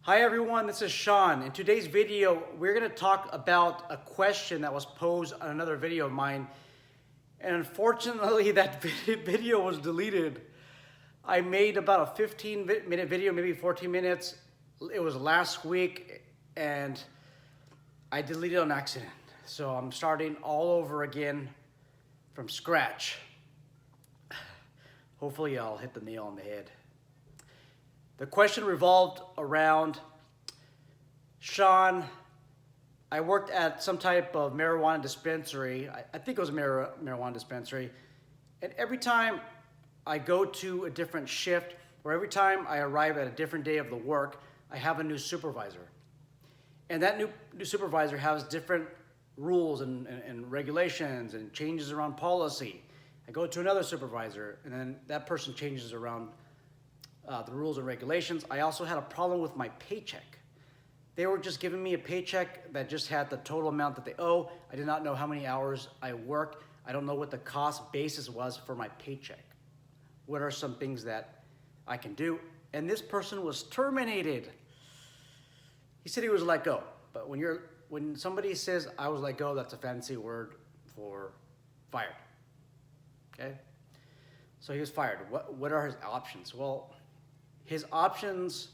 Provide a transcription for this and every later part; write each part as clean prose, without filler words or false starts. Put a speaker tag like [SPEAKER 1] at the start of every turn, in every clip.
[SPEAKER 1] Hi everyone, this is Sean. In today's video, we're going to talk about a question that was posed on another video of mine. And unfortunately, that video was deleted. I made about a 15-minute video, maybe 14 minutes. It was last week, and I deleted it on accident. So I'm starting all over again from scratch. Hopefully I'll hit the nail on the head. The question revolved around, Sean, I worked at some type of marijuana dispensary. I think it was a marijuana dispensary. And every time I go to a different shift, or every time I arrive at a different day of the work, I have a new supervisor. And that new supervisor has different rules and regulations and changes around policy. I go to another supervisor, and then that person changes around the rules and regulations. I also had a problem with my paycheck. They were just giving me a paycheck that just had the total amount that they owe. I did not know how many hours I worked. I don't know what the cost basis was for my paycheck. What are some things that I can do? And this person was terminated. He said he was let go. But when somebody says I was let go, that's a fancy word for fired. Okay? So he was fired. What are his options? Well, his options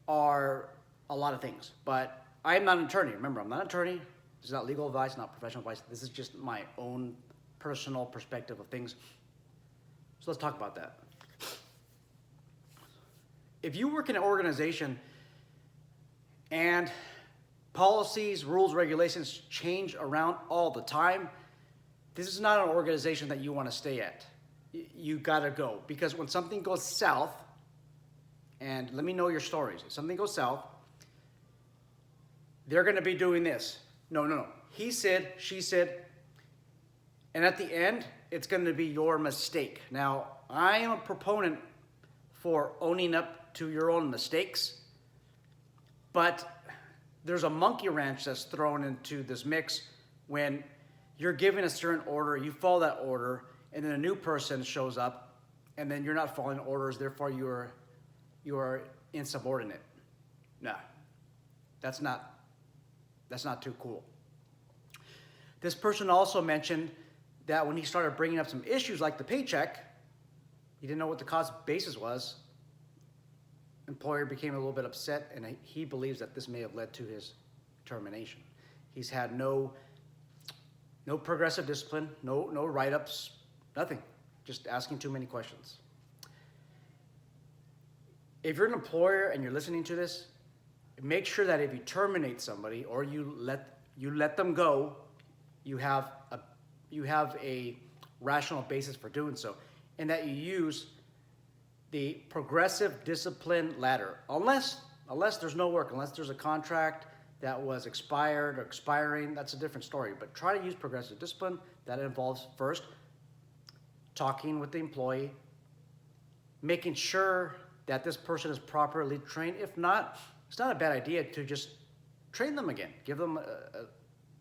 [SPEAKER 1] are a lot of things, but I am not an attorney. Remember, I'm not an attorney. This is not legal advice, not professional advice. This is just my own personal perspective of things. So let's talk about that. If you work in an organization and policies, rules, regulations change around all the time, this is not an organization that you want to stay at. You gotta go, because when something goes south, and let me know your stories. If something goes south, they're gonna be doing this. No. He said, she said, and at the end, it's gonna be your mistake. Now, I am a proponent for owning up to your own mistakes, but there's a monkey wrench that's thrown into this mix when you're given a certain order, you follow that order, and then a new person shows up, and then you're not following orders, therefore you are insubordinate. No, that's not too cool. This person also mentioned that when he started bringing up some issues like the paycheck, he didn't know what the cost basis was. Employer became a little bit upset, and he believes that this may have led to his termination. He's had no progressive discipline, no write-ups, nothing, just asking too many questions. If you're an employer and you're listening to this, make sure that if you terminate somebody or you let them go, you have a rational basis for doing so, and that you use the progressive discipline ladder. Unless there's no work, unless there's a contract that was expired or expiring, that's a different story. But try to use progressive discipline. That involves first talking with the employee, making sure that this person is properly trained. If not, it's not a bad idea to just train them again. Give them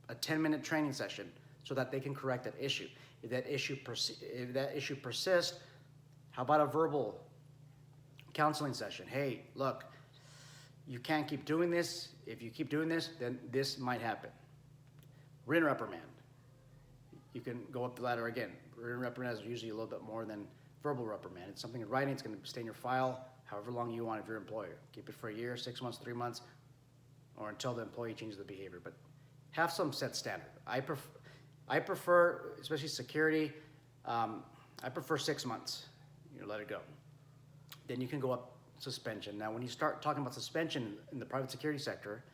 [SPEAKER 1] a 10-minute training session so that they can correct that issue. If that issue persists, how about a verbal counseling session? Hey, look, you can't keep doing this. If you keep doing this, then this might happen. Written reprimand. You can go up the ladder again. Written reprimand is usually a little bit more than verbal reprimand. It's something in writing. It's going to stay in your file however long you want of your employer. Keep it for a year, 6 months, 3 months, or until the employee changes the behavior. But have some set standard. I prefer, especially security, I prefer 6 months. You let it go. Then you can go up suspension. Now, when you start talking about suspension in the private security sector,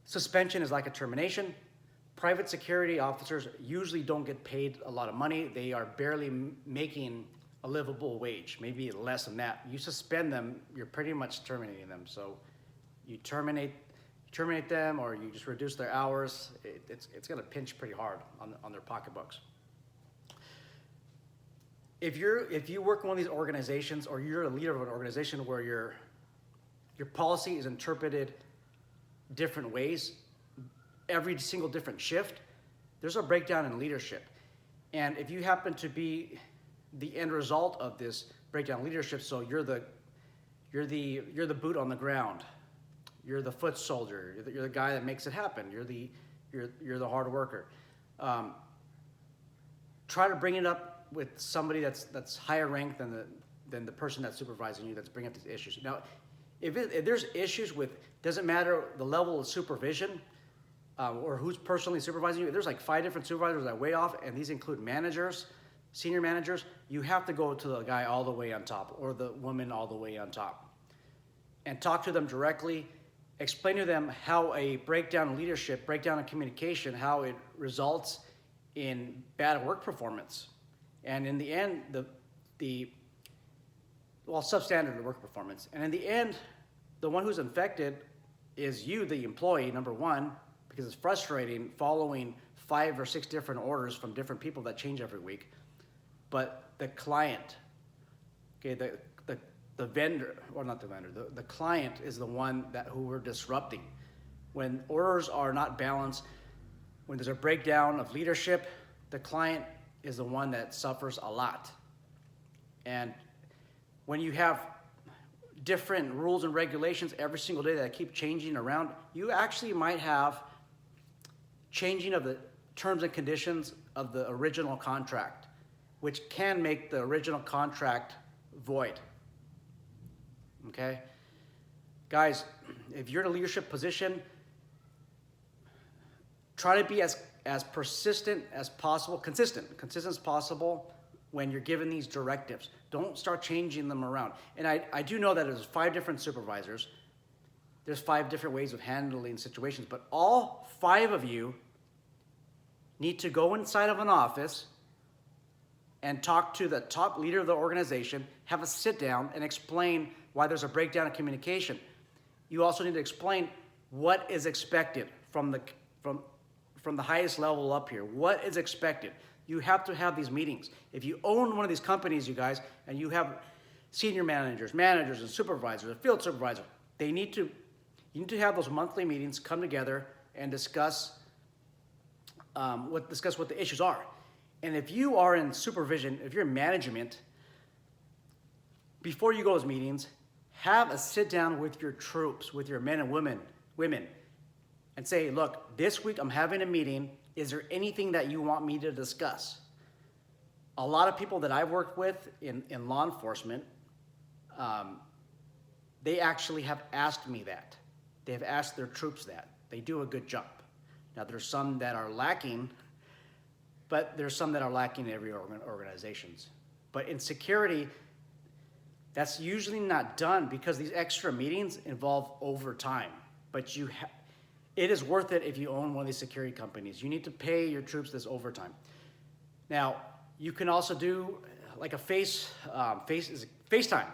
[SPEAKER 1] suspension is like a termination. Private security officers usually don't get paid a lot of money. They are barely making a livable wage, maybe less than that. You suspend them, you're pretty much terminating them. So you terminate them, or you just reduce their hours. It's going to pinch pretty hard on their pocketbooks. If you work in one of these organizations, or you're a leader of an organization where your policy is interpreted different ways, every single different shift, there's a breakdown in leadership. And if you happen to be the end result of this breakdown in leadership, so you're You're the boot on the ground. You're the foot soldier. You're the guy that makes it happen. You're the hard worker. Try to bring it up with somebody that's higher ranked than the person that's supervising you, that's bringing up these issues. Now, if there's issues with, doesn't matter the level of supervision or who's personally supervising you. If there's like 5 different supervisors that way off, and these include managers, senior managers, you have to go to the guy all the way on top or the woman all the way on top and talk to them directly. Explain to them how a breakdown in leadership, breakdown in communication, how it results in bad work performance. And in the end, substandard work performance. And in the end, the one who's infected is you, the employee, number one, because it's frustrating following 5 or 6 different orders from different people that change every week. But the client, okay, the vendor, or not the vendor, the client is the one who we're disrupting. When orders are not balanced, when there's a breakdown of leadership, the client is the one that suffers a lot. And when you have different rules and regulations every single day that keep changing around, you actually might have changing of the terms and conditions of the original contract, which can make the original contract void. Okay? Guys, if you're in a leadership position, try to be as persistent as possible, consistent as possible when you're given these directives. Don't start changing them around. And I do know that there's 5 different supervisors. There's 5 different ways of handling situations, but all 5 of you need to go inside of an office and talk to the top leader of the organization, have a sit down and explain why there's a breakdown in communication. You also need to explain what is expected from the highest level up here. What is expected? You have to have these meetings. If you own one of these companies, you guys, and you have senior managers and supervisors, a field supervisor, you need to have those monthly meetings, come together and discuss what the issues are. And if you are in supervision, if you're in management, before you go to those meetings, have a sit down with your troops, with your men and women, and say, look, this week I'm having a meeting. Is there anything that you want me to discuss? A lot of people that I've worked with in law enforcement, they actually have asked me that. They have asked their troops that. They do a good job. Now, there's some that are lacking, but there's some that are lacking in every organizations. But in security, that's usually not done because these extra meetings involve overtime. But it is worth it if you own one of these security companies. You need to pay your troops this overtime. Now, you can also do like a FaceTime.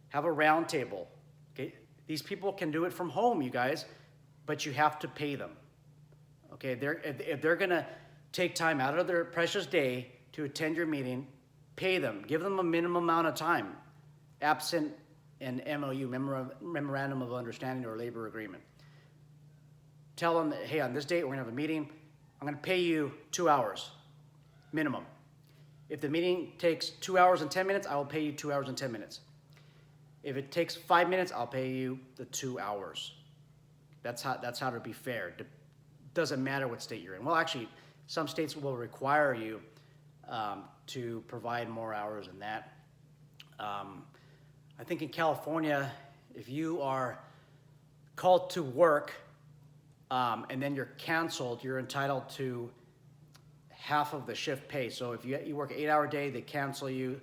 [SPEAKER 1] Have a round table. Okay, these people can do it from home, you guys, but you have to pay them. Okay, if they're gonna take time out of their precious day to attend your meeting, pay them. Give them a minimum amount of time, absent an MOU, memorandum of understanding or labor agreement. Tell them, hey, on this date, we're gonna have a meeting. I'm gonna pay you 2 hours, minimum. If the meeting takes 2 hours and 10 minutes, I will pay you 2 hours and 10 minutes. If it takes 5 minutes, I'll pay you the 2 hours. That's how to be fair. Doesn't matter what state you're in. Well, actually, some states will require you to provide more hours than that. I think in California, if you are called to work, and then you're canceled, you're entitled to half of the shift pay. So if you work an 8-hour day, they cancel you,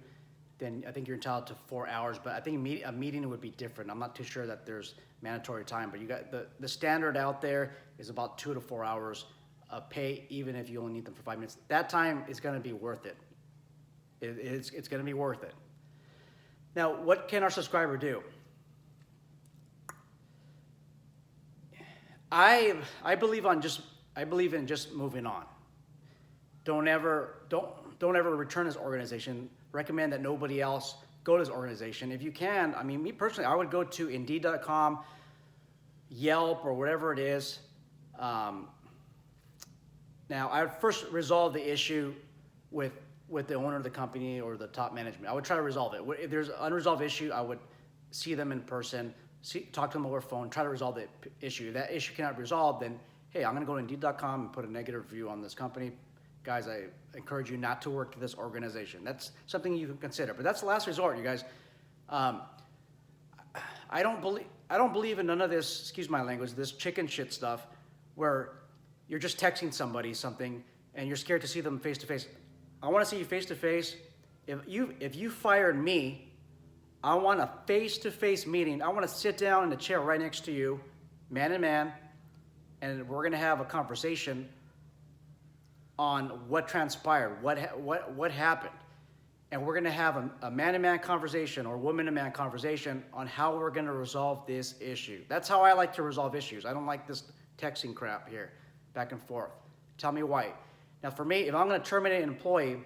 [SPEAKER 1] then I think you're entitled to 4 hours. But I think a meeting would be different. I'm not too sure that there's mandatory time, but you got the standard out there is about 2 to 4 hours of pay, even if you only need them for 5 minutes. That time is going to be worth it. It's going to be worth it. Now, what can our subscriber do? I believe in just moving on. Don't ever return to this organization. Recommend that nobody else go to this organization. If you can, I mean, me personally, I would go to Indeed.com, Yelp, or whatever it is. Now, I would first resolve the issue with the owner of the company or the top management. I would try to resolve it. If there's an unresolved issue, I would see them in person, talk to them over phone, try to resolve the issue. That issue cannot be resolved, then hey, I'm going to go to Indeed.com and put a negative review on this company. Guys, I encourage you not to work for this organization. That's something you can consider, but that's the last resort, you guys. I don't believe in none of this, excuse my language, this chicken shit stuff where you're just texting somebody something and you're scared to see them face to face. I want to see you face to face. If you fired me, I want a face to face meeting. I want to sit down in the chair right next to you, man and man, and we're gonna have a conversation on what transpired, what happened. And we're gonna have a man-to-man conversation or woman-to-man conversation on how we're gonna resolve this issue. That's how I like to resolve issues. I don't like this texting crap here, back and forth. Tell me why. Now for me, if I'm gonna terminate an employee,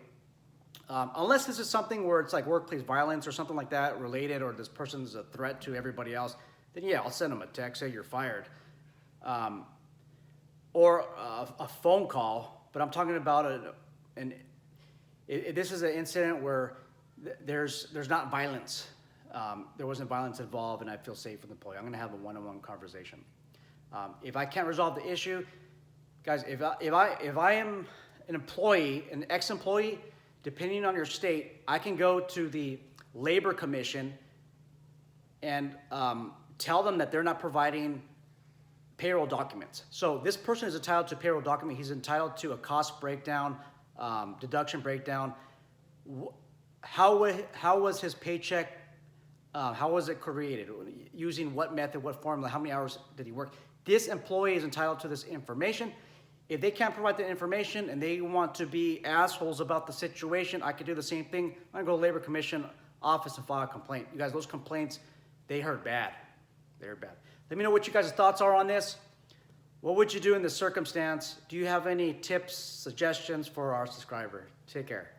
[SPEAKER 1] unless this is something where it's like workplace violence or something like that related, or this person's a threat to everybody else, then yeah, I'll send them a text, say you're fired. Or a phone call, but I'm talking about this is an incident where there's not violence. There wasn't violence involved, and I feel safe with the employee. I'm going to have a one-on-one conversation. If I can't resolve the issue, guys, if I am an employee, an ex-employee, depending on your state, I can go to the Labor Commission and tell them that they're not providing payroll documents. So this person is entitled to a payroll document. He's entitled to a cost breakdown, deduction breakdown. How was his paycheck? How was it created? Using what method, what formula, how many hours did he work? This employee is entitled to this information. If they can't provide the information and they want to be assholes about the situation, I could do the same thing. I'm gonna go to Labor Commission office and file a complaint. You guys, those complaints, they hurt bad. They hurt bad. Let me know what you guys' thoughts are on this. What would you do in this circumstance? Do you have any tips, suggestions for our subscriber? Take care.